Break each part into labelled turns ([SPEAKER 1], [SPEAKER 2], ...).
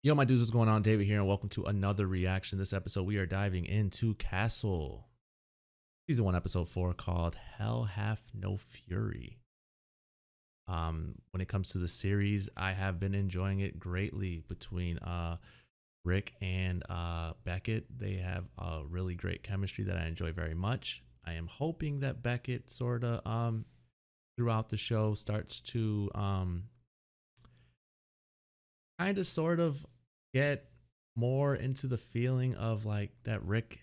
[SPEAKER 1] Yo, my dudes, what's going on? David here, and welcome to another reaction. This episode, we are diving into Castle. Season 1, Episode 4, called Hell Hath No Fury. When it comes to the series, I have been enjoying it greatly between Rick and Beckett. They have a really great chemistry that I enjoy very much. I am hoping that Beckett sort of throughout the show starts to kind of sort of get more into the feeling of like that Rick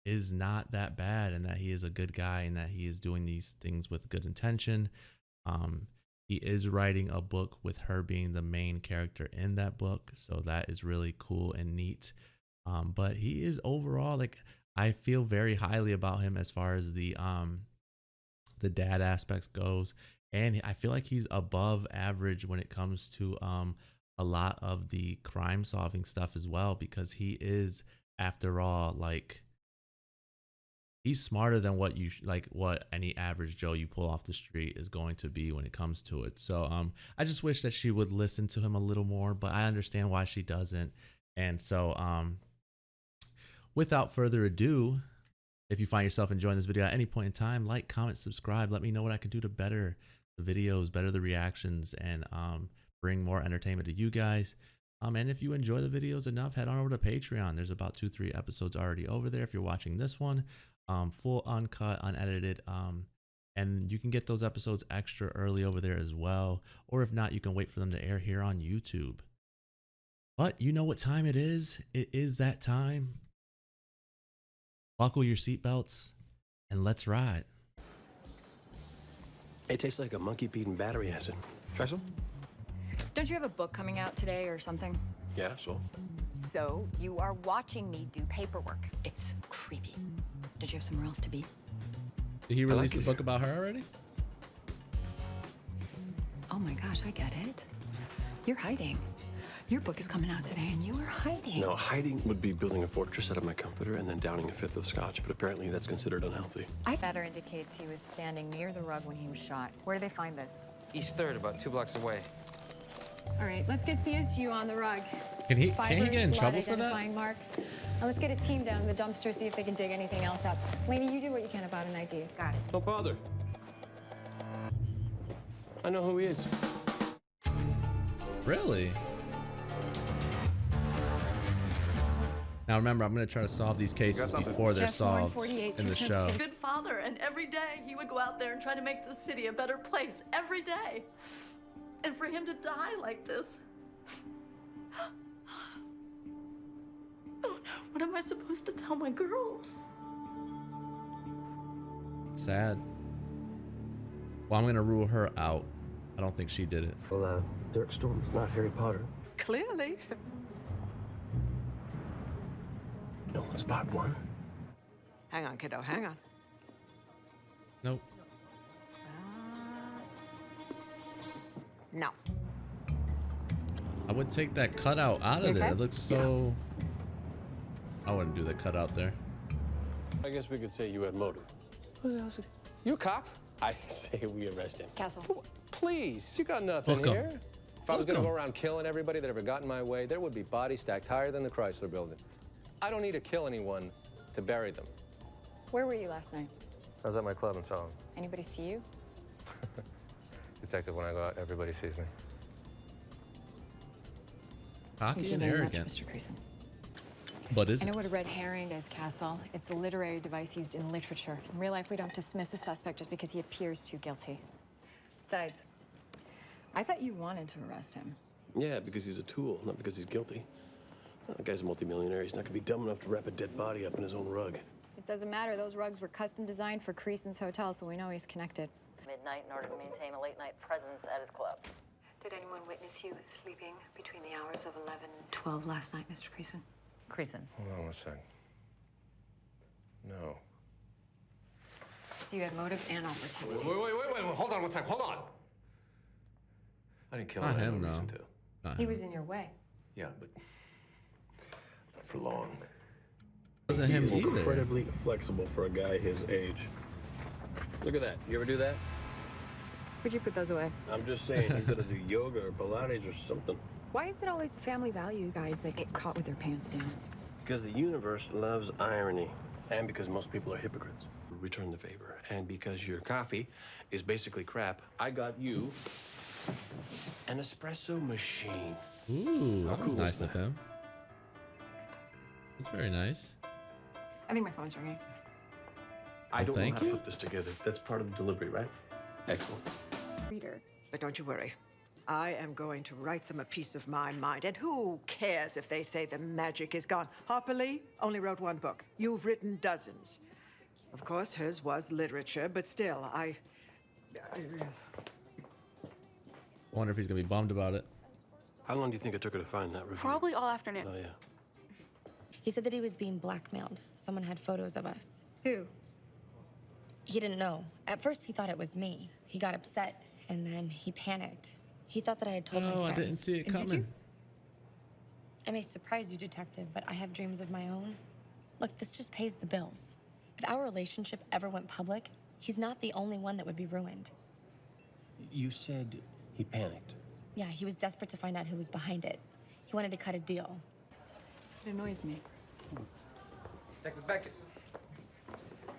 [SPEAKER 1] is not that bad and that he is a good guy and that he is doing these things with good intention. He is writing a book with her being the main character in that book, so that is really cool and neat. But he is overall, like, I feel very highly about him as far as the dad aspects goes, and I feel like he's above average when it comes to a lot of the crime solving stuff as well, because he is, after all, like, he's smarter than what you what any average Joe you pull off the street is going to be when it comes to it. So I just wish that she would listen to him a little more, but I understand why she doesn't. And so without further ado, if you find yourself enjoying this video at any point in time, like, comment, subscribe, let me know what I can do to better the videos, better the reactions, and bring more entertainment to you guys. And if you enjoy the videos enough, head on over to Patreon. There's about 2-3 episodes already over there if you're watching this one, full, uncut, unedited, and you can get those episodes extra early over there as well, or if not, you can wait for them to air here on YouTube. But you know what time it is that time. Buckle your seatbelts and let's ride.
[SPEAKER 2] It tastes like a monkey peed and battery acid. Try some?
[SPEAKER 3] Don't you have a book coming out today or something?
[SPEAKER 2] Yeah, so?
[SPEAKER 3] So you are watching me do paperwork. It's creepy. Did you have somewhere else to be?
[SPEAKER 1] Did he release the book about her already?
[SPEAKER 3] Oh my gosh, I get it. You're hiding. Your book is coming out today and you are hiding.
[SPEAKER 2] No, hiding would be building a fortress out of my comforter and then downing a fifth of scotch, but apparently that's considered unhealthy.
[SPEAKER 3] Better indicates he was standing near the rug when he was shot. Where do they find this?
[SPEAKER 4] East 3rd, about 2 blocks away.
[SPEAKER 5] All right, let's get CSU on the rug.
[SPEAKER 1] Can he get in trouble for that?
[SPEAKER 5] Identifying marks. Now let's get a team down to the dumpster, see if they can dig anything else up. Lainey, you do what you can about an ID.
[SPEAKER 3] Got it.
[SPEAKER 2] Don't bother. I know who he is.
[SPEAKER 1] Really? Now remember, I'm going to try to solve these cases before they're solved in the show.
[SPEAKER 6] Good father, and every day he would go out there and try to make the city a better place. Every day. And for him to die like this. Oh no, what am I supposed to tell my girls?
[SPEAKER 1] It's sad. Well, I'm going to rule her out. I don't think she did it.
[SPEAKER 2] Well, Derek Storm's not Harry Potter.
[SPEAKER 6] Clearly.
[SPEAKER 2] No one's bought one.
[SPEAKER 7] Hang on, kiddo, hang on.
[SPEAKER 1] Nope.
[SPEAKER 7] No.
[SPEAKER 1] I would take that cutout out of there.
[SPEAKER 7] Okay.
[SPEAKER 1] It looks so... I wouldn't do the cutout there.
[SPEAKER 2] I guess we could say you had motive.
[SPEAKER 8] You a cop?
[SPEAKER 2] I say we arrest him.
[SPEAKER 3] Castle.
[SPEAKER 8] Please, you got nothing
[SPEAKER 1] Hook 'em.
[SPEAKER 8] here. If I was
[SPEAKER 1] Hook
[SPEAKER 8] gonna
[SPEAKER 1] 'em.
[SPEAKER 8] go around killing everybody that ever got in my way, there would be bodies stacked higher than the Chrysler Building. I don't need to kill anyone to bury them.
[SPEAKER 3] Where were you last night?
[SPEAKER 8] I was at my club and saw him.
[SPEAKER 3] Anybody see you?
[SPEAKER 8] Detective, when I go out, everybody sees me.
[SPEAKER 1] Cocky and arrogant.
[SPEAKER 3] Mr. Creason.
[SPEAKER 1] But is
[SPEAKER 5] I know
[SPEAKER 1] it?
[SPEAKER 5] what a red herring is, Castle. It's a literary device used in literature. In real life, we don't dismiss a suspect just because he appears too guilty.
[SPEAKER 3] Besides, I thought you wanted to arrest him.
[SPEAKER 2] Yeah, because he's a tool, not because he's guilty. The guy's a multimillionaire. He's not gonna be dumb enough to wrap a dead body up in his own rug.
[SPEAKER 5] It doesn't matter. Those rugs were custom designed for Creason's hotel, so we know he's connected.
[SPEAKER 9] Midnight in order to maintain a late-night presence at his club.
[SPEAKER 5] Did anyone witness you sleeping between the hours of 11 and 12 last night, Mr. Creason?
[SPEAKER 9] Creason.
[SPEAKER 8] Hold on one sec. No.
[SPEAKER 5] So you had motive and opportunity.
[SPEAKER 8] Wait, hold on one sec, hold on. I didn't kill
[SPEAKER 1] Not
[SPEAKER 8] him.
[SPEAKER 1] him,
[SPEAKER 8] No
[SPEAKER 1] though.
[SPEAKER 8] reason to.
[SPEAKER 1] Not
[SPEAKER 5] He
[SPEAKER 1] him.
[SPEAKER 5] was in your way.
[SPEAKER 8] Yeah, but not for long.
[SPEAKER 1] Wasn't him
[SPEAKER 2] He's
[SPEAKER 1] either.
[SPEAKER 2] incredibly flexible for a guy his age. Look at that. You ever do that?
[SPEAKER 5] Where'd you put those away?
[SPEAKER 2] I'm just saying, he's gonna do yoga or Pilates or something.
[SPEAKER 3] Why is it always the family value guys that get caught with their pants down?
[SPEAKER 2] Because the universe loves irony, and because most people are hypocrites. Return the favor. And because your coffee is basically crap, I got you an espresso machine.
[SPEAKER 1] Ooh, that was
[SPEAKER 2] cool
[SPEAKER 1] nice
[SPEAKER 2] is
[SPEAKER 1] of
[SPEAKER 2] that?
[SPEAKER 1] him. It's very nice.
[SPEAKER 5] I think my phone's ringing.
[SPEAKER 2] I don't know
[SPEAKER 1] thank
[SPEAKER 2] how
[SPEAKER 1] you.
[SPEAKER 2] to put this together. That's part of the delivery, right? Excellent.
[SPEAKER 5] Reader.
[SPEAKER 7] But don't you worry. I am going to write them a piece of my mind. And who cares if they say the magic is gone? Harper Lee only wrote one book. You've written dozens. Of course, hers was literature, but still, I
[SPEAKER 1] Wonder if he's gonna be bummed about it.
[SPEAKER 2] How long do you think it took her to find that review?
[SPEAKER 10] Probably all afternoon.
[SPEAKER 2] Oh, yeah.
[SPEAKER 10] He said that he was being blackmailed. Someone had photos of us.
[SPEAKER 3] Who?
[SPEAKER 10] He didn't know. At first, he thought it was me. He got upset, and then he panicked. He thought that I had told my
[SPEAKER 1] Oh, I
[SPEAKER 10] friends.
[SPEAKER 1] didn't see it
[SPEAKER 3] And did
[SPEAKER 1] coming.
[SPEAKER 3] you?
[SPEAKER 10] I may surprise you, detective, but I have dreams of my own. Look, this just pays the bills. If our relationship ever went public, he's not the only one that would be ruined.
[SPEAKER 2] You said he panicked.
[SPEAKER 10] Yeah, he was desperate to find out who was behind it. He wanted to cut a deal.
[SPEAKER 3] It annoys me.
[SPEAKER 11] Detective Beckett.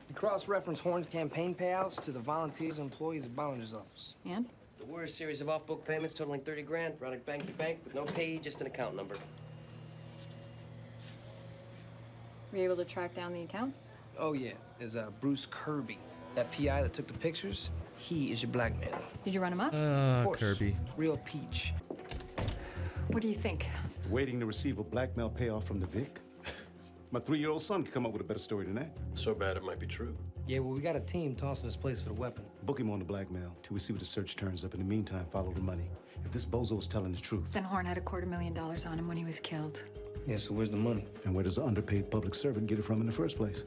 [SPEAKER 11] You cross-reference Horn's campaign payouts to the volunteers and employees of Bollinger's office.
[SPEAKER 3] And?
[SPEAKER 12] There were a series of off-book payments totaling 30 grand, running bank to bank with no payee, just an account number.
[SPEAKER 5] Were you able to track down the accounts?
[SPEAKER 11] Oh, yeah. There's Bruce Kirby. That PI that took the pictures, he is your blackmailer.
[SPEAKER 5] Did you run him up?
[SPEAKER 11] Of course.
[SPEAKER 1] Kirby.
[SPEAKER 11] Real peach.
[SPEAKER 5] What do you think?
[SPEAKER 13] Waiting to receive a blackmail payoff from the Vic? My 3-year-old son could come up with a better story than that.
[SPEAKER 2] So bad it might be true.
[SPEAKER 11] Yeah, well, we got a team tossing this place for the weapon.
[SPEAKER 13] Book him on the blackmail till we see what the search turns up. In the meantime, follow the money. If this bozo is telling the truth.
[SPEAKER 3] Then Horn had $250,000 on him when he was killed.
[SPEAKER 11] Yeah, so where's the money?
[SPEAKER 13] And where does an underpaid public servant get it from in the first place?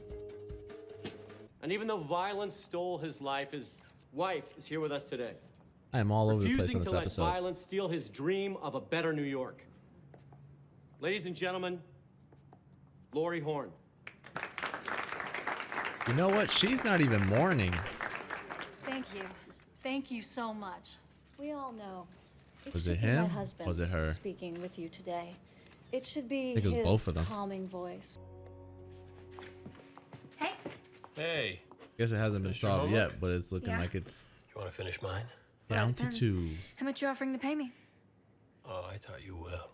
[SPEAKER 14] And even though violence stole his life, his wife is here with us today.
[SPEAKER 1] I am all over the place
[SPEAKER 14] Refusing
[SPEAKER 1] on this
[SPEAKER 14] to let
[SPEAKER 1] episode.
[SPEAKER 14] violence steal his dream of a better New York. Ladies and gentlemen, Lori Horn.
[SPEAKER 1] You know what? She's not even mourning.
[SPEAKER 6] Thank you. Thank you so much.
[SPEAKER 15] We all know.
[SPEAKER 1] Was it
[SPEAKER 15] should be
[SPEAKER 1] him?
[SPEAKER 15] My husband
[SPEAKER 1] Was it her?
[SPEAKER 15] speaking with you today. It should be
[SPEAKER 1] I think it was
[SPEAKER 15] his
[SPEAKER 1] both of them.
[SPEAKER 15] calming voice.
[SPEAKER 2] Hey.
[SPEAKER 1] Guess it hasn't been
[SPEAKER 2] Finish your
[SPEAKER 1] solved
[SPEAKER 2] homework?
[SPEAKER 1] yet, but it's looking
[SPEAKER 15] Yeah.
[SPEAKER 1] like it's
[SPEAKER 2] You want to finish mine?
[SPEAKER 1] down to 2.
[SPEAKER 10] How much you offering to pay me?
[SPEAKER 2] Oh, I thought you will.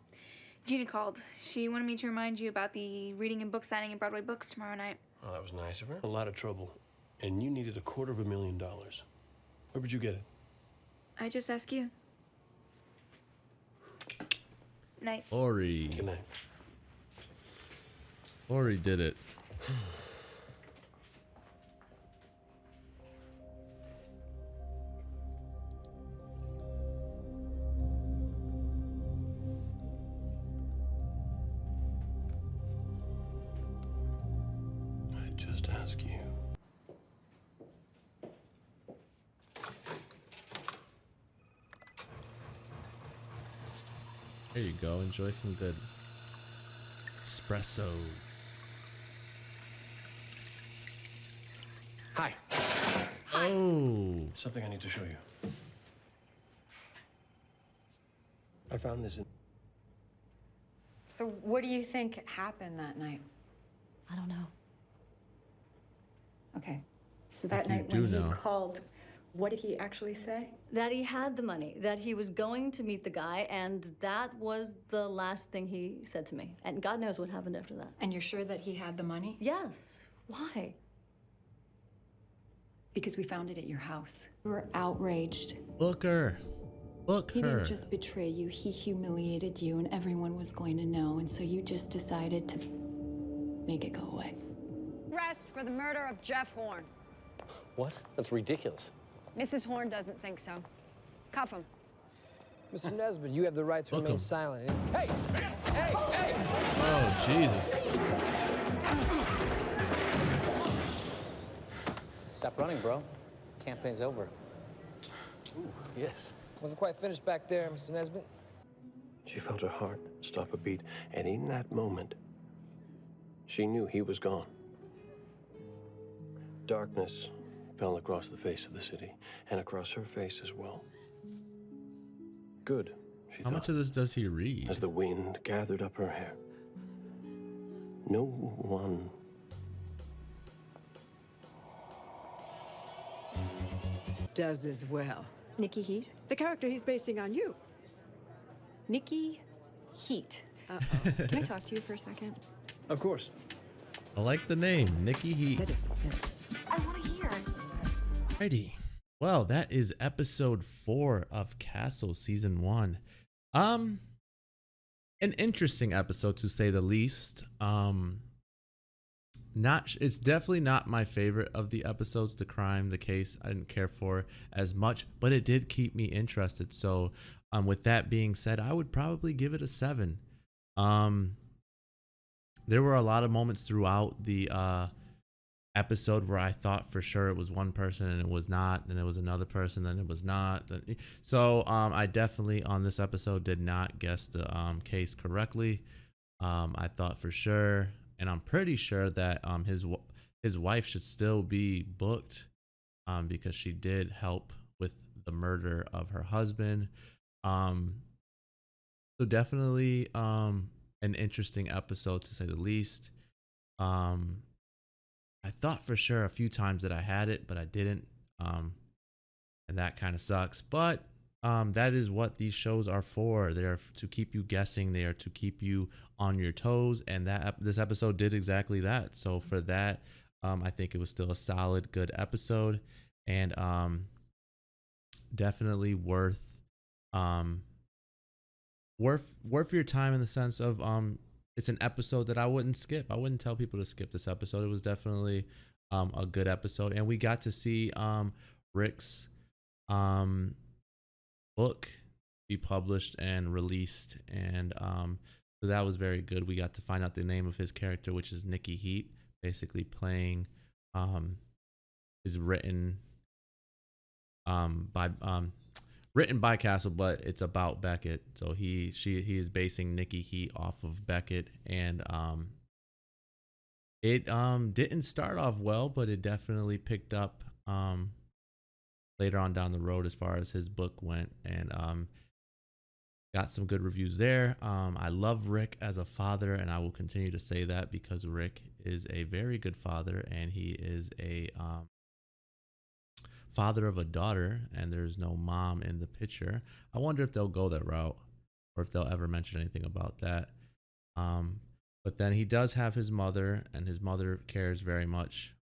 [SPEAKER 10] Gina called. She wanted me to remind you about the reading and book signing at Broadway Books tomorrow night.
[SPEAKER 2] Oh, that was nice of her. A lot of trouble. And you needed $250,000. Where would you get it?
[SPEAKER 10] I just ask you. Night.
[SPEAKER 1] Ori.
[SPEAKER 2] Good night.
[SPEAKER 1] Ori did it.
[SPEAKER 2] I just ask you.
[SPEAKER 1] There you go. Enjoy some good espresso.
[SPEAKER 2] Hi.
[SPEAKER 1] Oh.
[SPEAKER 2] Something I need to show you. I found this in...
[SPEAKER 3] So what do you think happened that night?
[SPEAKER 6] I don't know.
[SPEAKER 3] Okay. So that
[SPEAKER 1] you
[SPEAKER 3] night
[SPEAKER 1] do
[SPEAKER 3] when he
[SPEAKER 1] know.
[SPEAKER 3] called, what did he actually say?
[SPEAKER 6] That he had the money, that he was going to meet the guy, and that was the last thing he said to me. And God knows what happened after that.
[SPEAKER 3] And you're sure that he had the money?
[SPEAKER 6] Yes. Why?
[SPEAKER 3] Because we found it at your house. We were outraged.
[SPEAKER 1] Book her. Book
[SPEAKER 3] He
[SPEAKER 1] her.
[SPEAKER 3] didn't just betray you, he humiliated you, and everyone was going to know, and so you just decided to make it go away.
[SPEAKER 7] Arrest for the murder of Jeff Horn.
[SPEAKER 2] What? That's ridiculous.
[SPEAKER 7] Mrs. Horn doesn't think so. Cuff him.
[SPEAKER 11] Mr. Nesbitt, you have the right to
[SPEAKER 1] Look
[SPEAKER 11] remain
[SPEAKER 1] him.
[SPEAKER 11] silent. Hey! Hey! Hey!
[SPEAKER 1] Oh, Jesus.
[SPEAKER 8] Stop running, bro. Campaign's over.
[SPEAKER 2] Ooh, yes.
[SPEAKER 11] Wasn't quite finished back there, Mr. Nesbitt.
[SPEAKER 2] She felt her heart stop a beat, and in that moment, she knew he was gone. Darkness fell across the face of the city, and across her face as well. Good she
[SPEAKER 1] How
[SPEAKER 2] thought,
[SPEAKER 1] much of this does he read?
[SPEAKER 2] as the wind gathered up her hair. No one
[SPEAKER 7] Does as well.
[SPEAKER 3] Nikki Heat?
[SPEAKER 7] The character he's basing on you.
[SPEAKER 3] Nikki Heat.
[SPEAKER 7] Uh-oh.
[SPEAKER 3] Can I talk to you for a second?
[SPEAKER 2] Of course.
[SPEAKER 1] I like the name, Nikki Heat.
[SPEAKER 3] I want to hear.
[SPEAKER 1] Alrighty. Well, that is episode 4 of Castle season 1. An interesting episode to say the least. It's definitely not my favorite of the episodes. The crime, the case, I didn't care for as much, but it did keep me interested. So, with that being said, I would probably give it a 7. There were a lot of moments throughout the episode where I thought for sure it was one person and it was not, then it was another person, then it was not. So I definitely on this episode did not guess the case correctly. I thought for sure, and I'm pretty sure that his wife should still be booked because she did help with the murder of her husband. So definitely an interesting episode to say the least. I thought for sure a few times that I had it, but I didn't. And that kind of sucks. But that is what these shows are for. They are to keep you guessing. They are to keep you on your toes. And this episode did exactly that. So for that, I think it was still a solid, good episode. And definitely worth your time in the sense of it's an episode that I wouldn't skip. I wouldn't tell people to skip this episode. It was definitely a good episode, and we got to see Rick's book be published and released, and so that was very good. We got to find out the name of his character, which is Nikki Heat, basically playing is written by Castle, but it's about Beckett. So he is basing Nikki Heat off of Beckett, and it didn't start off well, but it definitely picked up later on down the road as far as his book went, and got some good reviews there. I love Rick as a father, and I will continue to say that because Rick is a very good father, and he is a father of a daughter, and there's no mom in the picture. I wonder if they'll go that route or if they'll ever mention anything about that. But then he does have his mother, and his mother cares very much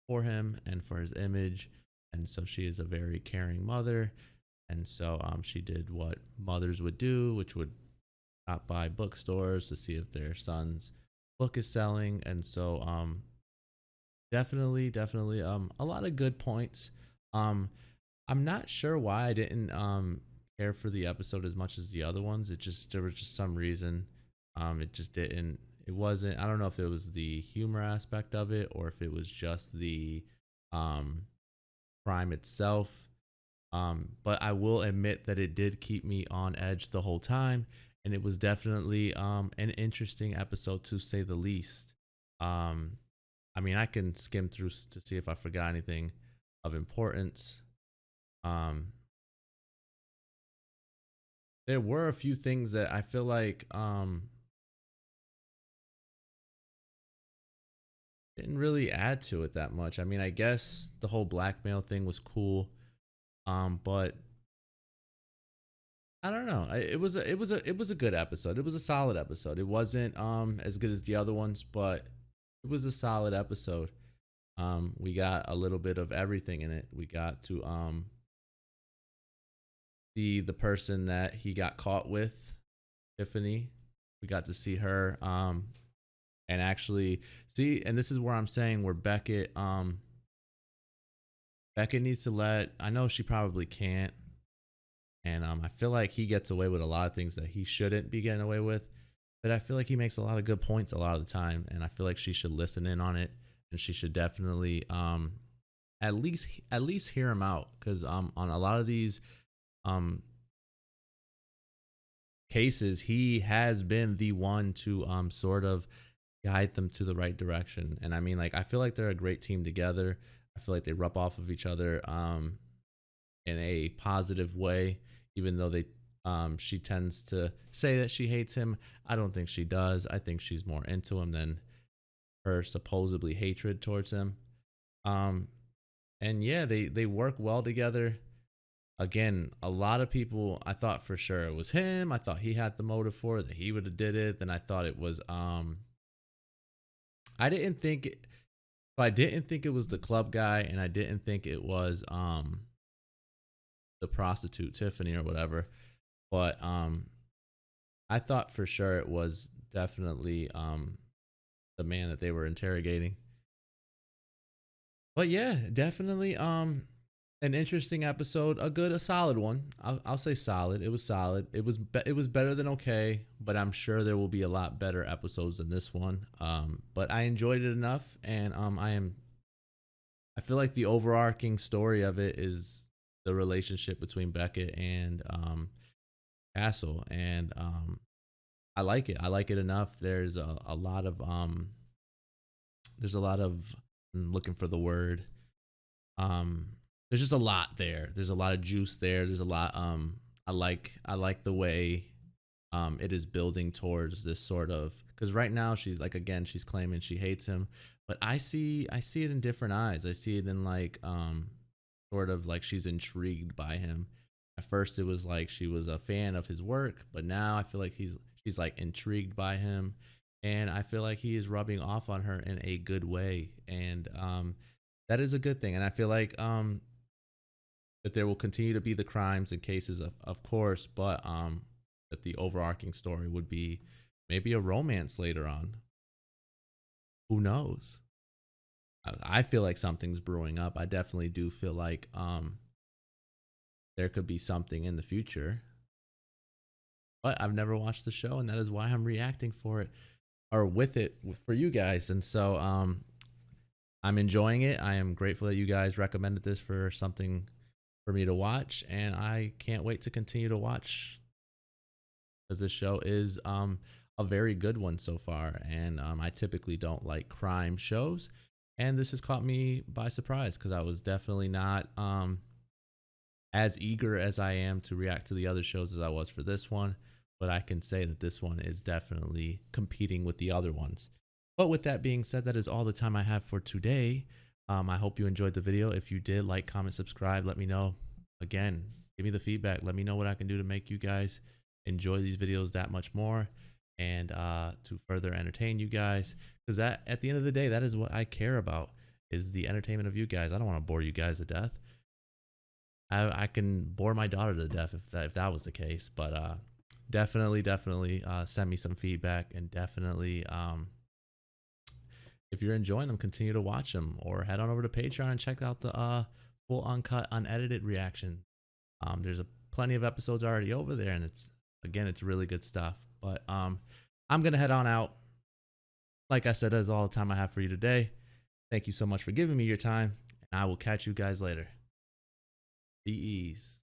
[SPEAKER 1] for him and for his image, and so she is a very caring mother. And so she did what mothers would do, which would stop by bookstores to see if their son's book is selling. And so definitely a lot of good points. I'm not sure why I didn't care for the episode as much as the other ones. There was just some reason it wasn't. I don't know if it was the humor aspect of it or if it was just the crime itself. But I will admit that it did keep me on edge the whole time, and it was definitely an interesting episode to say the least. I mean, I can skim through to see if I forgot anything of importance. There were a few things that I feel like didn't really add to it that much. I mean, I guess the whole blackmail thing was cool, but I don't know. It was a good episode. It was a solid episode. It wasn't as good as the other ones, but it was a solid episode. We got a little bit of everything in it. We got to see the person that he got caught with, Tiffany. We got to see her and actually see, and this is where I'm saying where Beckett needs to I know she probably can't, and I feel like he gets away with a lot of things that he shouldn't be getting away with, but I feel like he makes a lot of good points a lot of the time, and I feel like she should listen in on it. And she should definitely at least hear him out, because on a lot of these cases, he has been the one to sort of guide them to the right direction. And I mean, like, I feel like they're a great team together. I feel like they rub off of each other in a positive way, even though they She tends to say that she hates him. I don't think she does. I think she's more into him than her supposedly hatred towards him. And yeah, they work well together. Again, a lot of people, I thought for sure it was him. I thought he had the motive for it, that he would have did it. Then I thought it was I didn't think it was the club guy, and I didn't think it was the prostitute Tiffany or whatever. But I thought for sure it was definitely the man that they were interrogating. But yeah, definitely an interesting episode, a solid one. I'll say solid. It was solid. It was better than okay, but I'm sure there will be a lot better episodes than this one. But I enjoyed it enough, and I feel like the overarching story of it is the relationship between Beckett and Castle, and I like it. I like it enough. There's a lot of I'm looking for the word. There's just a lot there. There's a lot of juice there. There's a lot. I like the way it is building towards this sort of, because right now she's like, again, she's claiming she hates him, but I see it in different eyes. I see it in like sort of like she's intrigued by him. At first it was like she was a fan of his work, but now I feel like she's like intrigued by him, and I feel like he is rubbing off on her in a good way, and that is a good thing. And I feel like that there will continue to be the crimes and cases, of course, but that the overarching story would be maybe a romance later on. Who knows? I feel like something's brewing up. I definitely do feel like there could be something in the future. But I've never watched the show, and that is why I'm reacting for it, or with it for you guys. And so I'm enjoying it. I am grateful that you guys recommended this for something for me to watch, and I can't wait to continue to watch, because this show is a very good one so far. And I typically don't like crime shows, and this has caught me by surprise, because I was definitely not as eager as I am to react to the other shows as I was for this one. But I can say that this one is definitely competing with the other ones. But with that being said, that is all the time I have for today. I hope you enjoyed the video. If you did, like, comment, subscribe. Let me know. Again, give me the feedback. Let me know what I can do to make you guys enjoy these videos that much more, and to further entertain you guys. Because that, at the end of the day, that is what I care about, is the entertainment of you guys. I don't want to bore you guys to death. I can bore my daughter to death if that was the case. But definitely send me some feedback, and definitely if you're enjoying them, continue to watch them, or head on over to Patreon and check out the full uncut, unedited reaction. There's plenty of episodes already over there, and it's really good stuff. But I'm gonna head on out. Like I said, that's all the time I have for you today. Thank you so much for giving me your time, and I will catch you guys later. Be easy.